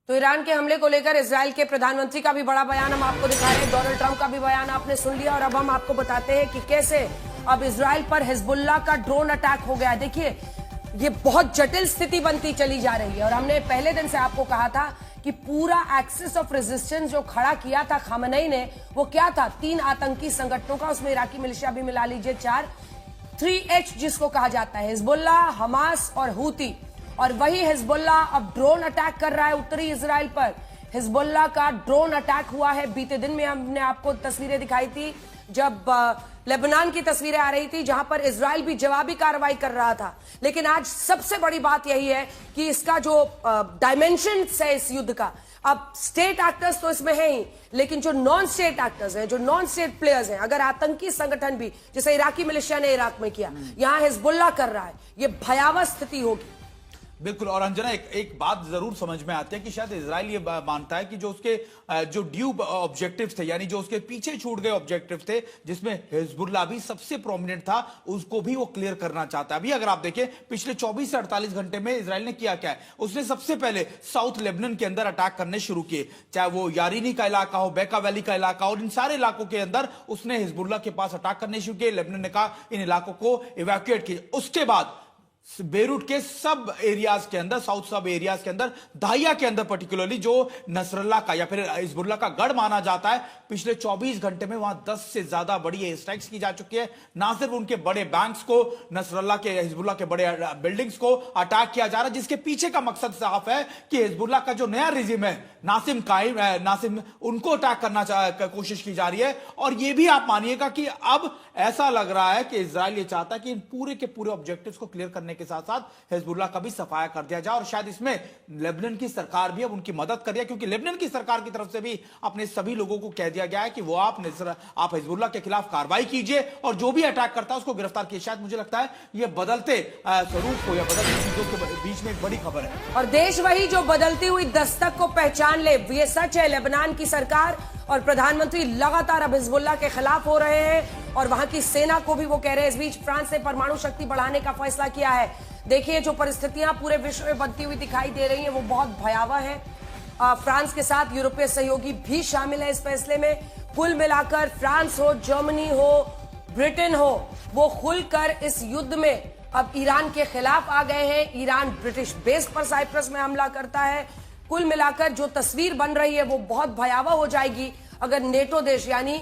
तो ईरान के हमले को लेकर इजराइल के प्रधानमंत्री का भी बड़ा बयान हम आपको दिखा रहे हैं। डोनाल्ड ट्रंप का भी बयान आपने सुन लिया और अब हम आपको बताते हैं कि कैसे अब इजराइल पर हिजबुल्लाह का ड्रोन अटैक हो गया। देखिए, ये बहुत जटिल स्थिति बनती चली जा रही है और हमने पहले दिन से आपको कहा था कि पूरा एक्सिस ऑफ रेजिस्टेंस जो खड़ा किया था खामनेई ने, वो क्या था? 3 आतंकी संगठनों का, उसमें इराकी मिलिशिया भी मिला लीजिए 4, 3H जिसको कहा जाता है, हिजबुल्लाह, हमास और हूती। और वही हिजबुल्लाह अब ड्रोन अटैक कर रहा है उत्तरी इजराइल पर। हिजबुल्लाह का ड्रोन अटैक हुआ है। बीते दिन में हमने आपको तस्वीरें दिखाई थी जब लेबनान की तस्वीरें आ रही थी जहां पर इजराइल भी जवाबी कार्रवाई कर रहा था। लेकिन आज सबसे बड़ी बात यही है कि इसका जो डायमेंशन है इस युद्ध का, अब स्टेट एक्टर्स तो इसमें है ही, लेकिन जो नॉन स्टेट एक्टर्स हैं, जो नॉन स्टेट प्लेयर्स हैं, अगर आतंकी संगठन भी, जैसे इराकी मिलिशिया ने इराक में किया, यहां हिजबुल्लाह कर रहा है, ये भयावह स्थिति होगी। बिल्कुल। और अंजना, एक बात जरूर समझ में आती है कि शायद इजराइल ये मानता है कि जो उसके जो ड्यू ऑब्जेक्टिव्स थे, यानी जो उसके पीछे छूट गए ऑब्जेक्टिव्स थे, जिसमें हिजबुल्लाह भी सबसे प्रोमिनेंट था, उसको भी वो क्लियर करना चाहता है। अभी अगर आप देखें, पिछले 24 से 48 घंटे में इजराइल ने किया क्या है? उसने सबसे पहले साउथ लेबनान के अंदर अटैक करने शुरू किए, चाहे वो यारीनी का इलाका हो, बेका वैली का इलाका हो, इन सारे इलाकों के अंदर उसने हिजबुल्लाह के पास अटैक करने शुरू किए। लेबनान ने कहा इन इलाकों को इवैक्यूएट कीजिए। उसके बाद बेरूट के सब एरियाज के अंदर, साउथ सब एरियाज के अंदर, दाहिया के अंदर पर्टिकुलरली जो नसरल्लाह का या फिर हिजबुल्लाह का गढ़ माना जाता है, पिछले 24 घंटे में वहां 10 से ज्यादा बड़ी एयर स्ट्राइक्स की जा चुकी है। ना सिर्फ उनके बड़े बैंक्स को, नसरल्लाह के, हिजबुल्लाह के बड़े बिल्डिंग्स को अटैक किया जा रहा है, जिसके पीछे का मकसद साफ है कि हिजबुल्लाह का जो नया रिजिम है, नासिम, उनको अटैक करना कोशिश की जा रही है। और यह भी आप मानिएगा कि अब ऐसा लग रहा है कि इजराइल ये चाहता है कि इन पूरे के पूरे ऑब्जेक्टिव्स को क्लियर करने के साथ साथ हिजबुल्लाह का भी सफाया कर दिया जाए। और शायद इसमें लेबनान की सरकार भी अब उनकी मदद कर रही है, क्योंकि लेबनान की सरकार की तरफ से भी अपने सभी लोगों को कह दिया गया है कि वो आप हिजबुल्लाह के खिलाफ कार्रवाई कीजिए और जो भी अटैक करता है उसको गिरफ्तार कीजिए। शायद मुझे लगता है ये बदलते स्वरूप को या बदलती चीजों के बीच में एक बड़ी खबर है। और देश वही जो बदलती हुई दस्तक को पहचान ले। ये सच है, लेबनान की सरकार और प्रधानमंत्री लगातार अब हिजबुल्लाह के खिलाफ हो रहे हैं और वहां की सेना को भी वो कह रहे हैं। इस बीच फ्रांस ने परमाणु शक्ति बढ़ाने का फैसला किया है। देखिए, जो परिस्थितियां पूरे विश्व में बनती हुई दिखाई दे रही हैं वो बहुत भयावह है। फ्रांस के साथ यूरोपीय सहयोगी भी शामिल है इस फैसले में। कुल मिलाकर फ्रांस हो, जर्मनी हो, ब्रिटेन हो, वो खुलकर इस युद्ध में अब ईरान के खिलाफ आ गए हैं। ईरान ब्रिटिश बेस पर साइप्रस में हमला करता है। कुल मिलाकर जो तस्वीर बन रही है वो बहुत भयावह हो जाएगी अगर नेटो देश यानी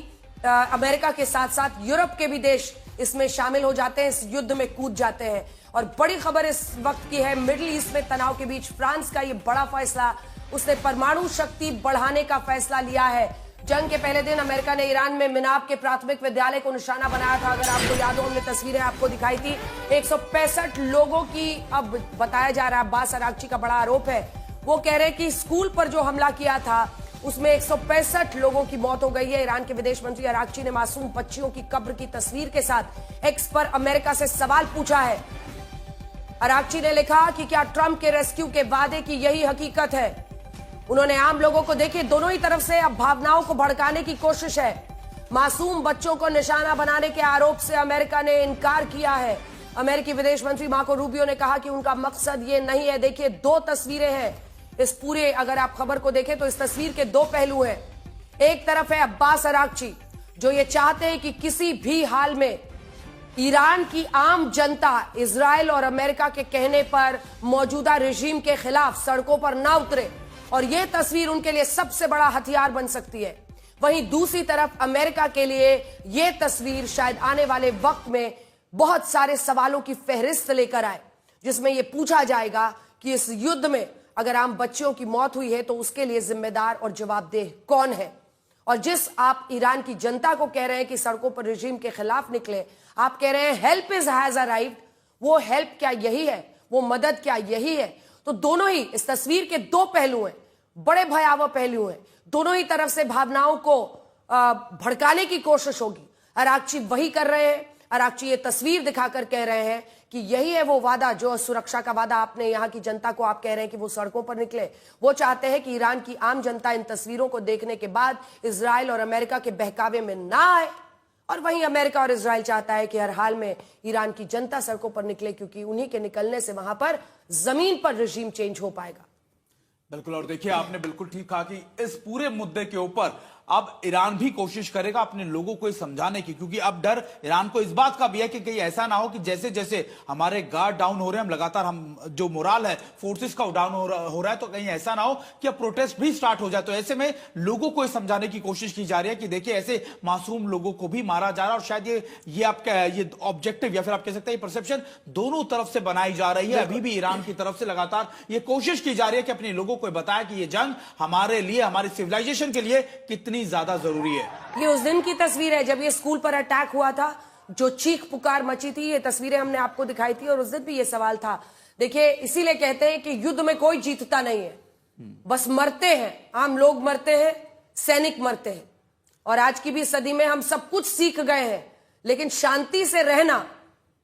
अमेरिका के साथ साथ यूरोप के भी देश इसमें शामिल हो जाते हैं, इस युद्ध में कूद जाते हैं। और बड़ी खबर इस वक्त की है, मिडिल ईस्ट में तनाव के बीच फ्रांस का ये बड़ा फैसला, उसने परमाणु शक्ति बढ़ाने का फैसला लिया है। जंग के पहले दिन अमेरिका ने ईरान में मिनाब के प्राथमिक विद्यालय को निशाना बनाया था। अगर आपको याद हो, हमने तस्वीरें आपको दिखाई थी। 165 लोगों की, अब बताया जा रहा है, अब्बास अरागची का बड़ा आरोप है, वो कह रहे हैं कि स्कूल पर जो हमला किया था उसमें 165 लोगों की मौत हो गई है। ईरान के विदेश मंत्री अरागची ने मासूम बच्चियों की कब्र की तस्वीर के साथ एक्स पर अमेरिका से सवाल पूछा है। अरागची ने लिखा कि क्या ट्रंप के रेस्क्यू के वादे की यही हकीकत है? उन्होंने आम लोगों को, देखिए दोनों ही तरफ से अब भावनाओं को भड़काने की कोशिश है। मासूम बच्चों को निशाना बनाने के आरोप से अमेरिका ने इनकार किया है। अमेरिकी विदेश मंत्री मार्को रूबियो ने कहा कि उनका मकसद ये नहीं है। देखिए, 2 तस्वीरें हैं इस पूरे, अगर आप खबर को देखें तो इस तस्वीर के 2 पहलू हैं। एक तरफ है अब्बास अरागची जो ये चाहते हैं कि किसी भी हाल में ईरान की आम जनता इजराइल और अमेरिका के कहने पर मौजूदा रेजिम के खिलाफ सड़कों पर ना उतरे, और यह तस्वीर उनके लिए सबसे बड़ा हथियार बन सकती है। वहीं दूसरी तरफ अमेरिका के लिए यह तस्वीर शायद आने वाले वक्त में बहुत सारे सवालों की फहरिस्त लेकर आए, जिसमें यह पूछा जाएगा कि इस युद्ध में अगर आम बच्चियों की मौत हुई है तो उसके लिए जिम्मेदार और जवाबदेह कौन है? और जिस आप ईरान की जनता को कह रहे हैं कि सड़कों पर रेजिम के खिलाफ निकले, आप कह रहे हैं हेल्प हैज अराइव्ड, वो हेल्प क्या यही है? वो मदद क्या यही है? तो दोनों ही, इस तस्वीर के 2 पहलू हैं, बड़े भयावह पहलू हैं। दोनों ही तरफ से भावनाओं को भड़काने की कोशिश होगी। अरागची वही कर रहे हैं। अरागची ये तस्वीर दिखाकर कह रहे हैं कि यही है वो वादा, जो सुरक्षा का वादा आपने यहाँ की जनता को आप कह रहे हैं कि वो सड़कों पर निकले। वो चाहते हैं कि ईरान की आम जनता इन तस्वीरों को देखने के बाद इजराइल और अमेरिका के बहकावे में ना आए, और वहीं अमेरिका और इजराइल चाहता है कि हर हाल में ईरान की जनता सड़कों पर निकले, क्योंकि उन्हीं के निकलने से वहां पर जमीन पर रेजिम चेंज हो पाएगा। बिल्कुल। और देखिए, आपने बिल्कुल ठीक कहा कि इस पूरे मुद्दे के ऊपर अब ईरान भी कोशिश करेगा अपने लोगों को समझाने की, क्योंकि अब डर ईरान को इस बात का भी है कि कहीं ऐसा ना हो कि जैसे जैसे हमारे गार्ड डाउन हो रहे हैं, हम लगातार हम जो मोराल है फोर्सेस का डाउन हो रहा है, तो कहीं ऐसा ना हो कि अब प्रोटेस्ट भी स्टार्ट हो जाए। तो ऐसे में लोगों को समझाने की कोशिश की जा रही है कि देखिए, ऐसे मासूम लोगों को भी मारा जा रहा है, और शायद ये आपका ये ऑब्जेक्टिव या फिर आप कह सकते हैं परसेप्शन दोनों तरफ से बनाई जा रही है। अभी भी ईरान की तरफ से लगातार ये कोशिश की जा रही है कि अपने लोगों को बताया कि ये जंग हमारे लिए, हमारी सिविलाइजेशन के लिए कितनी ज्यादा जरूरी है। ये उस दिन की तस्वीर है जब ये स्कूल पर अटैक हुआ था, जो चीख पुकार मची थी। ये तस्वीरें हमने आपको दिखाई थी और उस दिन भी ये सवाल था। देखिए, इसीलिए कहते हैं कि युद्ध में कोई जीतता नहीं है, बस मरते हैं, आम लोग मरते हैं, सैनिक मरते हैं। और आज की भी सदी में हम सब कुछ सीख गए हैं, लेकिन शांति से रहना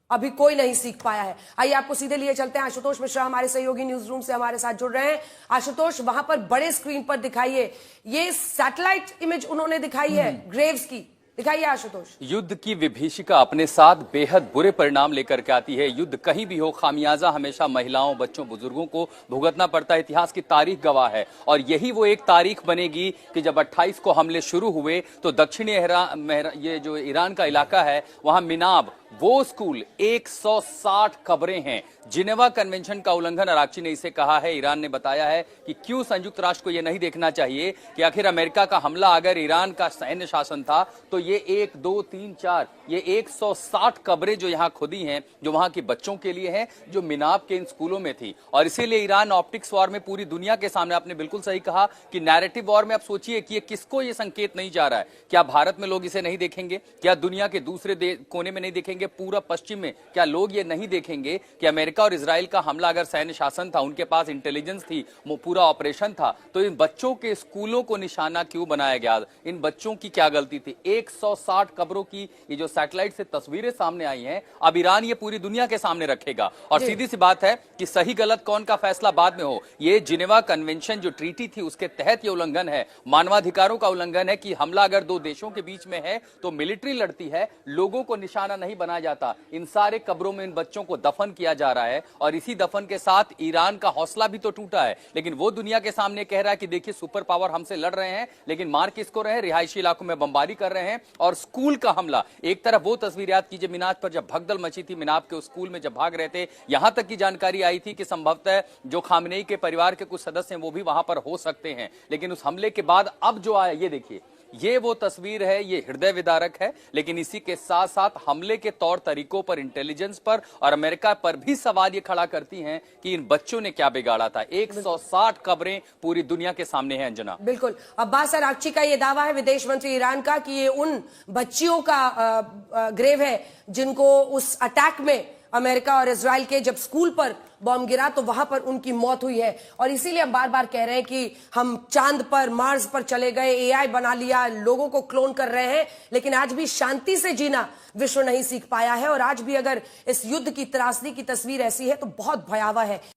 अभी कोई नहीं सीख पाया है। आइए आपको सीधे लिए चलते हैं। आशुतोष मिश्रा हमारे सहयोगी न्यूज रूम से हमारे साथ जुड़ रहे हैं। आशुतोष, वहां पर बड़े स्क्रीन पर दिखाइए, ये सैटेलाइट इमेज उन्होंने दिखाई है ग्रेव्स की, दिखाइए आशुतोष। युद्ध की विभीषिका अपने साथ बेहद बुरे परिणाम लेकर के आती है। युद्ध कहीं भी हो, खामियाजा हमेशा महिलाओं, बच्चों, बुजुर्गों को भुगतना पड़ता है। इतिहास की तारीख गवाह है, और यही वो एक तारीख बनेगी कि जब 28 को हमले शुरू हुए तो दक्षिणी ये जो ईरान का इलाका है, वहां मिनाब, वो स्कूल 160 कब्रें हैं। जिनेवा कन्वेंशन का उल्लंघन, अराक्ची ने इसे कहा है। ईरान ने बताया है कि क्यों संयुक्त राष्ट्र को यह नहीं देखना चाहिए कि आखिर अमेरिका का हमला अगर ईरान का सैन्य शासन था तो ये 1, 2, 3, 4 ये 160 कब्रें जो यहां खुदी हैं, जो वहां के बच्चों के लिए हैं, जो मिनाब के इन स्कूलों में थी। और इसीलिए ईरान ऑप्टिक्स वॉर में पूरी दुनिया के सामने, आपने बिल्कुल सही कहा कि नैरेटिव वॉर में आप सोचिए कि ये किसको ये संकेत नहीं जा रहा है। क्या भारत में लोग इसे नहीं देखेंगे? क्या दुनिया के दूसरे कोने में नहीं देखेंगे? पूरा पश्चिम में क्या लोग ये नहीं देखेंगे कि अमेरिका और इजराइल का हमला अगर सैन्य शासन था, उनके पास इंटेलिजेंस थी, पूरा ऑपरेशन था, तो इन बच्चों के स्कूलों को निशाना क्यों बनाया गया? इन बच्चों की क्या गलती थी? 160 कब्रों की ये जो सैटेलाइट से तस्वीरें सामने आई हैं, अब ईरान ये पूरी दुनिया के सामने रखेगा। और सीधी सी बात है कि सही गलत कौन का फैसला बाद में हो, ये जिनेवा कन्वेंशन जो ट्रीटी थी उसके तहत ये उल्लंघन है, मानवाधिकारों का उल्लंघन है कि हमला अगर दो देशों के बीच में है तो मिलिट्री लड़ती है, लोगों को निशाना नहीं बनाया जाता। इन सारे कब्रों में इन बच्चों को दफन किया जा रहा है, और इसी दफन के साथ ईरान का हौसला भी तो टूटा है। लेकिन वो दुनिया के सामने कह रहा है कि देखिए, सुपर पावर हमसे लड़ रहे हैं, लेकिन मार किसको रहे हैं? रिहायशी इलाकों में बमबारी कर रहे हैं। और स्कूल का हमला, एक तरफ वो तस्वीर याद कीजिए मिनाज पर जब भगदड़ मची थी, मिनाब के उस स्कूल में जब भाग रहे थे, यहां तक की जानकारी आई थी कि संभवतः जो खामनेई के परिवार के कुछ सदस्य हैं वो भी वहां पर हो सकते हैं। लेकिन उस हमले के बाद अब जो आया, ये देखिए, ये वो तस्वीर है, ये हृदय विदारक है। लेकिन इसी के साथ साथ हमले के तौर तरीकों पर, इंटेलिजेंस पर और अमेरिका पर भी सवाल ये खड़ा करती हैं कि इन बच्चों ने क्या बिगाड़ा था। 160 कब्रें पूरी दुनिया के सामने हैं। अंजना, बिल्कुल। अब्बास अराक्ची का ये दावा है, विदेश मंत्री ईरान का, कि ये उन बच्चियों का ग्रेव है जिनको उस अटैक में अमेरिका और इजराइल के जब स्कूल पर बॉम्ब गिरा तो वहां पर उनकी मौत हुई है। और इसीलिए हम बार बार कह रहे हैं कि हम चांद पर, मार्स पर चले गए, एआई बना लिया, लोगों को क्लोन कर रहे हैं, लेकिन आज भी शांति से जीना विश्व नहीं सीख पाया है। और आज भी अगर इस युद्ध की त्रासदी की तस्वीर ऐसी है तो बहुत भयावह है।